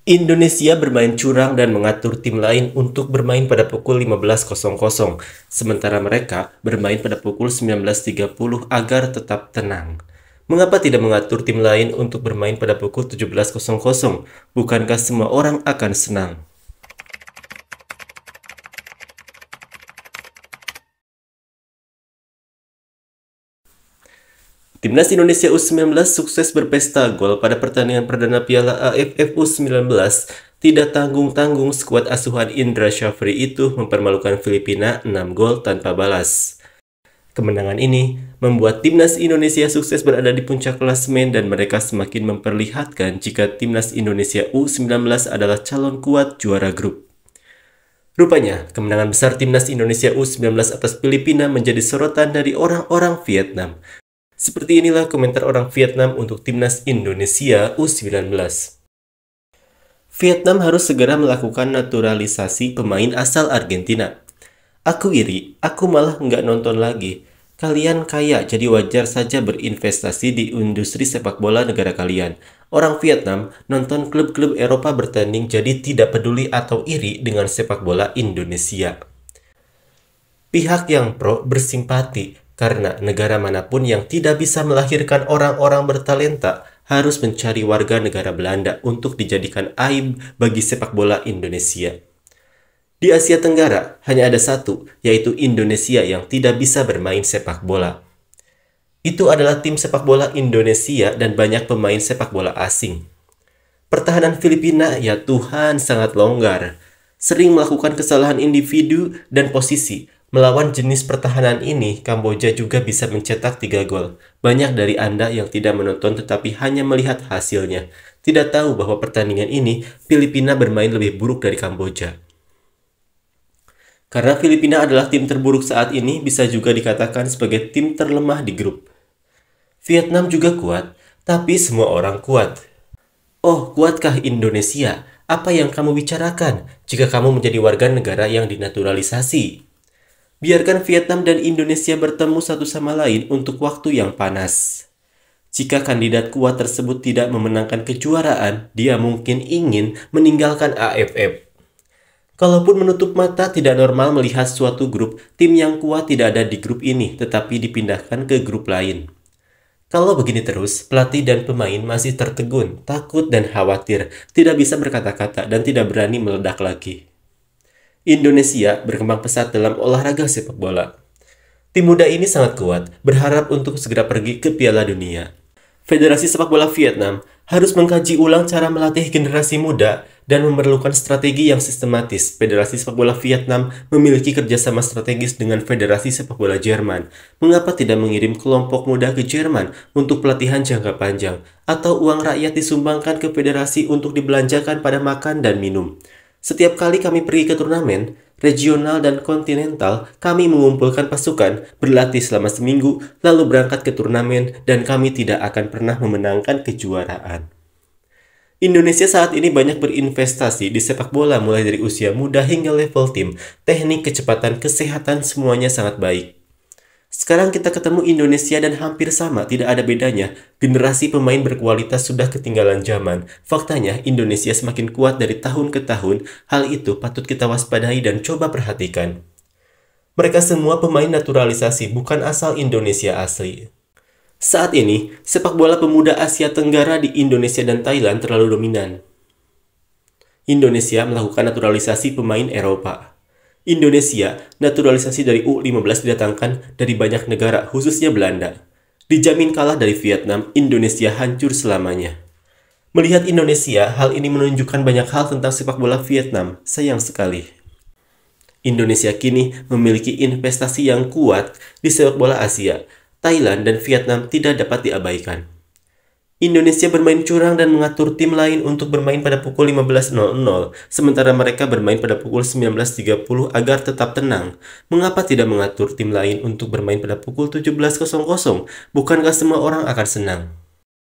Indonesia bermain curang dan mengatur tim lain untuk bermain pada pukul 15.00, sementara mereka bermain pada pukul 19.30 agar tetap tenang. Mengapa tidak mengatur tim lain untuk bermain pada pukul 17.00? Bukankah semua orang akan senang? Timnas Indonesia U19 sukses berpesta gol pada pertandingan perdana Piala AFF U19. Tidak tanggung-tanggung skuad asuhan Indra Syafri itu mempermalukan Filipina 6 gol tanpa balas. Kemenangan ini membuat Timnas Indonesia sukses berada di puncak klasemen dan mereka semakin memperlihatkan jika Timnas Indonesia U19 adalah calon kuat juara grup. Rupanya, kemenangan besar Timnas Indonesia U19 atas Filipina menjadi sorotan dari orang-orang Vietnam. Seperti inilah komentar orang Vietnam untuk Timnas Indonesia U19. Vietnam harus segera melakukan naturalisasi pemain asal Argentina. Aku iri, aku malah nggak nonton lagi. Kalian kaya, jadi wajar saja berinvestasi di industri sepak bola negara kalian. Orang Vietnam nonton klub-klub Eropa bertanding jadi tidak peduli atau iri dengan sepak bola Indonesia. Pihak yang pro bersimpati karena negara manapun yang tidak bisa melahirkan orang-orang bertalenta harus mencari warga negara Belanda untuk dijadikan aib bagi sepak bola Indonesia. Di Asia Tenggara hanya ada satu, yaitu Indonesia yang tidak bisa bermain sepak bola. Itu adalah tim sepak bola Indonesia dan banyak pemain sepak bola asing. Pertahanan Filipina, ya Tuhan, sangat longgar. Sering melakukan kesalahan individu dan posisi. Melawan jenis pertahanan ini, Kamboja juga bisa mencetak 3 gol. Banyak dari Anda yang tidak menonton tetapi hanya melihat hasilnya. Tidak tahu bahwa pertandingan ini, Filipina bermain lebih buruk dari Kamboja. Karena Filipina adalah tim terburuk saat ini, bisa juga dikatakan sebagai tim terlemah di grup. Vietnam juga kuat, tapi semua orang kuat. Oh, kuatkah Indonesia? Apa yang kamu bicarakan jika kamu menjadi warga negara yang dinaturalisasi? Biarkan Vietnam dan Indonesia bertemu satu sama lain untuk waktu yang panas. Jika kandidat kuat tersebut tidak memenangkan kejuaraan, dia mungkin ingin meninggalkan AFF. Kalaupun menutup mata, tidak normal melihat suatu grup tim yang kuat tidak ada di grup ini, tetapi dipindahkan ke grup lain. Kalau begini terus, pelatih dan pemain masih tertegun, takut dan khawatir, tidak bisa berkata-kata dan tidak berani meledak lagi. Indonesia berkembang pesat dalam olahraga sepak bola. Tim muda ini sangat kuat, berharap untuk segera pergi ke Piala Dunia. Federasi Sepak Bola Vietnam harus mengkaji ulang cara melatih generasi muda dan memerlukan strategi yang sistematis. Federasi Sepak Bola Vietnam memiliki kerjasama strategis dengan Federasi Sepak Bola Jerman. Mengapa tidak mengirim kelompok muda ke Jerman untuk pelatihan jangka panjang? Atau uang rakyat disumbangkan ke federasi untuk dibelanjakan pada makan dan minum? Setiap kali kami pergi ke turnamen, regional dan kontinental, kami mengumpulkan pasukan, berlatih selama seminggu, lalu berangkat ke turnamen, dan kami tidak akan pernah memenangkan kejuaraan. Indonesia saat ini banyak berinvestasi di sepak bola mulai dari usia muda hingga level tim, teknik, kecepatan, kesehatan semuanya sangat baik. Sekarang kita ketemu Indonesia dan hampir sama, tidak ada bedanya. Generasi pemain berkualitas sudah ketinggalan zaman. Faktanya, Indonesia semakin kuat dari tahun ke tahun. Hal itu patut kita waspadai dan coba perhatikan. Mereka semua pemain naturalisasi, bukan asal Indonesia asli. Saat ini, sepak bola pemuda Asia Tenggara di Indonesia dan Thailand terlalu dominan. Indonesia melakukan naturalisasi pemain Eropa. Indonesia, naturalisasi dari U15 didatangkan dari banyak negara, khususnya Belanda. Dijamin kalah dari Vietnam, Indonesia hancur selamanya. Melihat Indonesia, hal ini menunjukkan banyak hal tentang sepak bola Vietnam. Sayang sekali. Indonesia kini memiliki investasi yang kuat di sepak bola Asia. Thailand dan Vietnam tidak dapat diabaikan. Indonesia bermain curang dan mengatur tim lain untuk bermain pada pukul 15.00, sementara mereka bermain pada pukul 19.30 agar tetap tenang. Mengapa tidak mengatur tim lain untuk bermain pada pukul 17.00? Bukankah semua orang akan senang?